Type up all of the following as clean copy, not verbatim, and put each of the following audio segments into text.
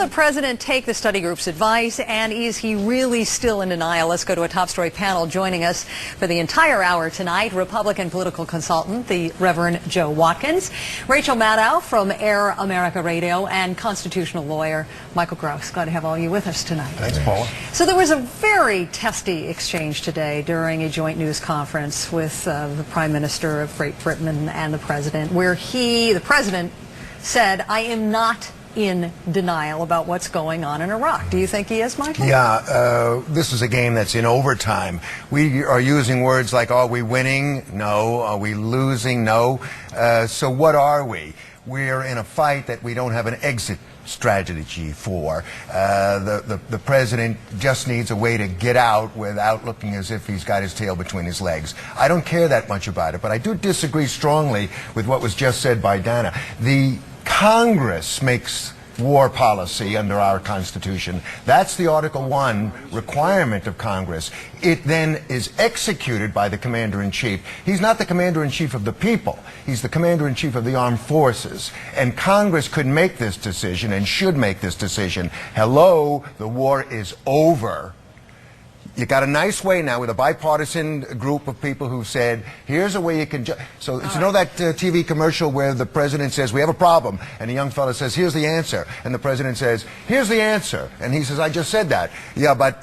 The president take the study group's advice, and is he really still in denial? Let's go to a top story panel. Joining us for the entire hour tonight, Republican political consultant, the Reverend Joe Watkins, Rachel Maddow from Air America Radio, and constitutional lawyer Michael Gross. Glad to have all you with us tonight. Thanks, Paula. So there was a very testy exchange today during a joint news conference with the Prime Minister of Great Britain and the President, where the President said, "I am not in denial about what's going on in Iraq." Do you think he is, Michael? Yeah, this is a game that's in overtime. We are using words like, are we winning? No. Are we losing? No. So what are we? We're in a fight that we don't have an exit strategy for. The president just needs a way to get out without looking as if he's got his tail between his legs. I don't care that much about it, but I do disagree strongly with what was just said by Dana. The Congress makes war policy under our Constitution. That's the Article 1 requirement of Congress. It then is executed by the Commander-in-Chief. He's not the Commander-in-Chief of the people. He's the Commander-in-Chief of the Armed Forces. And Congress could make this decision and should make this decision. Hello, the war is over. You got a nice way now with a bipartisan group of people who said, here's a way you can... So, you know that TV commercial where the president says, we have a problem, and the young fellow says, here's the answer. And the president says, here's the answer. And he says, I just said that. Yeah, but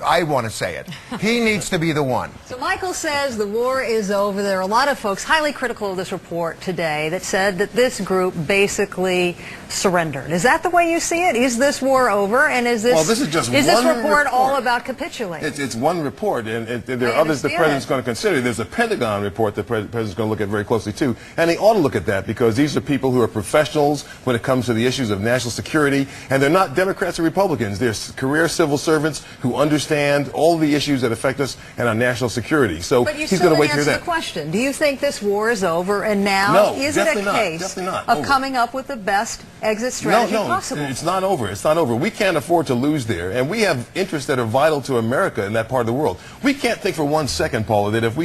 I want to say it. He needs to be the one. So Michael says the war is over. There are a lot of folks highly critical of this report today that said that this group basically surrendered. Is that the way you see it? Is this war over? And is this, well, this is just is this report all about capitulating? It's one report, and there are others the president's going to consider. There's a Pentagon report the president's going to look at very closely too, and they ought to look at that because these are people who are professionals when it comes to the issues of national security, and they're not Democrats or Republicans. They're career civil servants who understand all the issues that affect us and our national security. So he's going to wait to hear that. But you still answer the question. Do you think this war is over, and now is it a case of coming up with the best exit strategy possible? No, it's not over. It's not over. We can't afford to lose there, and we have interests that are vital to America in that part of the world. We can't think for 1 second, Paula, that if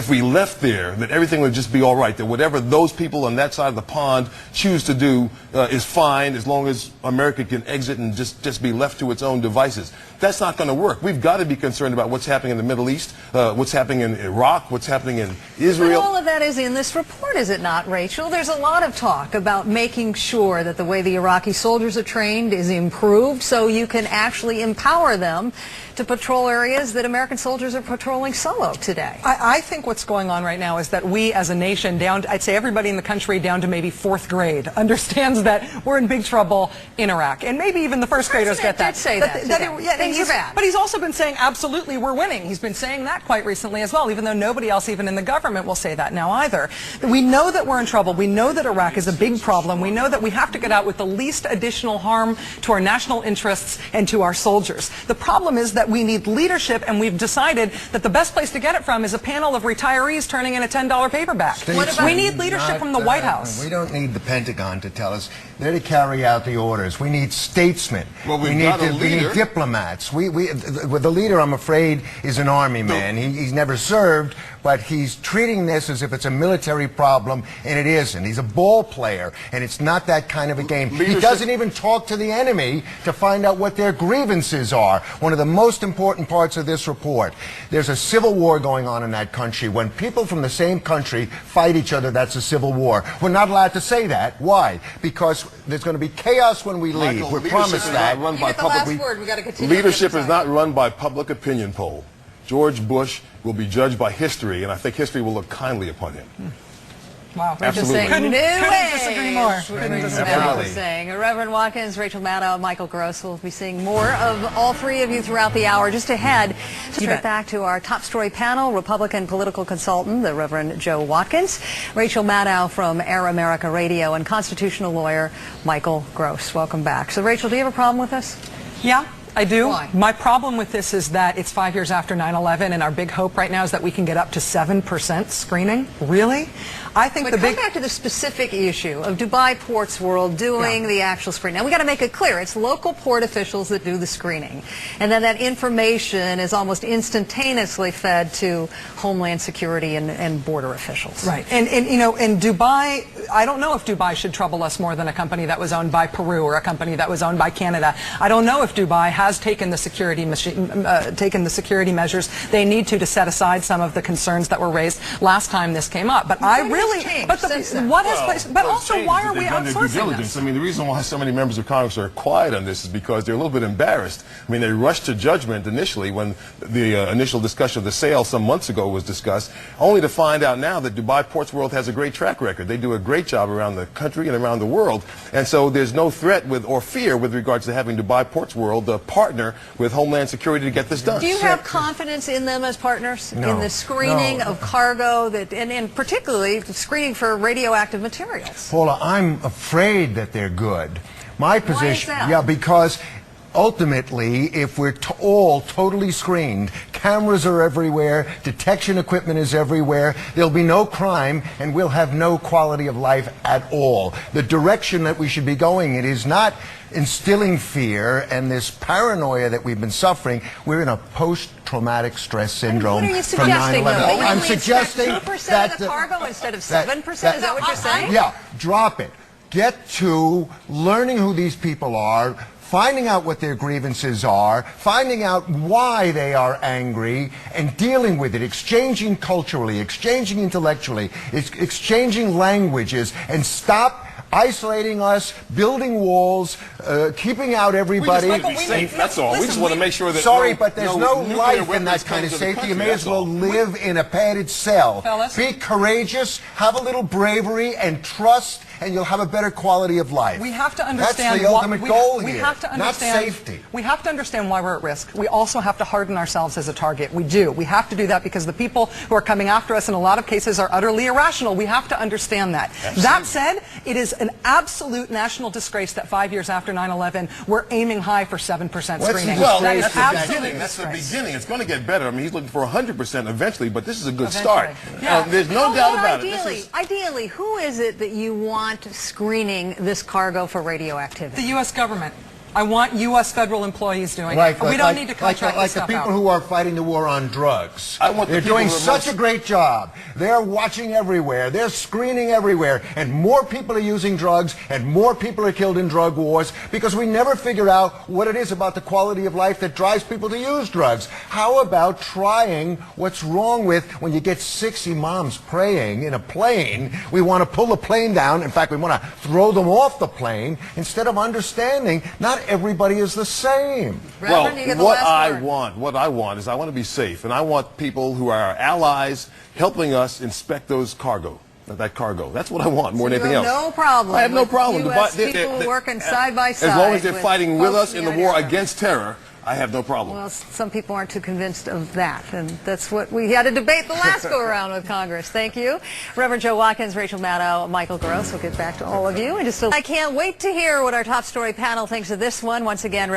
we left there, that everything would just be all right, that whatever those people on that side of the pond choose to do is fine as long as America can exit and just be left to its own devices. That's not going to work. We've got to be concerned about what's happening in the Middle East, what's happening in Iraq, what's happening in Israel. But all of that is in this report, is it not, Rachel? There's a lot of talk about making sure that the way the Iraqi soldiers are trained is improved so you can actually empower them to patrol areas that American soldiers are patrolling solo today. I think what's going on right now is that we as a nation, I'd say everybody in the country down to maybe 4th grade, understands that we're in big trouble in Iraq. And maybe even the first graders get that. Did say that things are bad. But he's also been saying, absolutely, we're winning. He's been saying that quite recently as well, even though nobody else, even in the government, will say that now either. We know that we're in trouble. We know that Iraq is a big problem. We know that we have to get out with the least additional harm to our national interests and to our soldiers. The problem is that we need leadership, and we've decided that the best place to get it from is a panel of retirees turning in a $10 paperback. We need leadership from the White House. We don't need the Pentagon to tell us. They're to carry out the orders. We need statesmen. Well, we need diplomats. The leader, I'm afraid, is an army man. He's never served, but he's treating this as if it's a military problem, and it isn't. He's a ball player, and it's not that kind of a game. He doesn't even talk to the enemy to find out what their grievances are. One of the most important parts of this report. There's a civil war going on in that country. When people from the same country fight each other, that's a civil war. We're not allowed to say that. Why? Because there's going to be chaos when we leave. Michael, we're promised that. Leadership is not run by public opinion poll. George Bush will be judged by history, and I think history will look kindly upon him. Wow, absolutely. Couldn't disagree more. Reverend Watkins, Rachel Maddow, Michael Gross will be seeing more of all three of you throughout the hour. Just ahead, straight back to our top story panel, Republican political consultant, the Reverend Joe Watkins, Rachel Maddow from Air America Radio, and constitutional lawyer Michael Gross. Welcome back. So, Rachel, do you have a problem with this? Yeah. I do. Why? My problem with this is that it's 5 years after 9/11, and our big hope right now is that we can get up to 7% screening. Really? I think But the come big... back to the specific issue of Dubai Ports World doing the actual screening. Now, we got to make it clear. It's local port officials that do the screening. And then that information is almost instantaneously fed to Homeland Security and border officials. Right. And you know, in Dubai, I don't know if Dubai should trouble us more than a company that was owned by Peru or a company that was owned by Canada. I don't know if Dubai has taken the security security measures they need to set aside some of the concerns that were raised last time this came up. But I really... But also, why are we outsourcing this? I mean, the reason why so many members of Congress are quiet on this is because they're a little bit embarrassed. I mean, they rushed to judgment initially when the initial discussion of the sale some months ago was discussed, only to find out now that Dubai Ports World has a great track record. They do a great job around the country and around the world, and so there's no threat or fear with regards to having Dubai Ports World partner with Homeland Security to get this done. Do you have confidence in them as partners in the screening of cargo and particularly screening for radioactive materials? Paula, I'm afraid that they're good. My position, Why is that? yeah, because ultimately, if we're all totally screened, cameras are everywhere, detection equipment is everywhere, there'll be no crime, and we'll have no quality of life at all. The direction that we should be going in is not instilling fear and this paranoia that we've been suffering. We're in a post-traumatic stress syndrome What are you from suggesting, 9/11. though? I'm suggesting 2% of the cargo instead of 7%? Is that what you're saying? Yeah, drop it. Get to learning who these people are, finding out what their grievances are, finding out why they are angry, and dealing with it, exchanging culturally, exchanging intellectually, exchanging languages, and stop isolating us, building walls, keeping out everybody. That's all. We just want to make sure that Sorry, but there's no life in that kind of safety. safety. You may as well live in a padded cell. Fellas? Be courageous, have a little bravery, and trust, and you'll have a better quality of life. We have to understand That's the ultimate goal we here, have to understand, not safety. We have to understand why we're at risk. We also have to harden ourselves as a target. We do. We have to do that because the people who are coming after us in a lot of cases are utterly irrational. We have to understand that. Absolutely. That said, it is an absolute national disgrace that 5 years after 9/11, we're aiming high for 7% screening. Well, that is that's the absolute beginning. That's the disgrace. beginning. It's going to get better. I mean, he's looking for 100% eventually, but this is a good start. Yeah. There's no doubt about it. Ideally, who is it that you want screening this cargo for radioactivity? The U.S. government. I want U.S. federal employees doing Like, it. We don't need to contract like this the stuff people out. who are fighting the war on drugs. They're people doing who are such a great job. They're watching everywhere. They're screening everywhere. And more people are using drugs, and more people are killed in drug wars because we never figure out what it is about the quality of life that drives people to use drugs. How about trying what's wrong with when you get 6 imams praying in a plane? We want to pull the plane down. In fact, we want to throw them off the plane instead of understanding not everybody is the same. Reverend, you get the what last I word. want is I want to be safe, and I want people who are our allies helping us inspect that cargo. That's what I want more than anything else. No problem. I have no problem. U.S. people working side by side. As long as they're fighting with us in the war idea. against terror, I have no problem. Well, some people aren't too convinced of that, and that's what we had to debate the last go-around with Congress. Thank you. Reverend Joe Watkins, Rachel Maddow, Michael Gross. We'll get back to all of you. I can't wait to hear what our top story panel thinks of this one. Once again,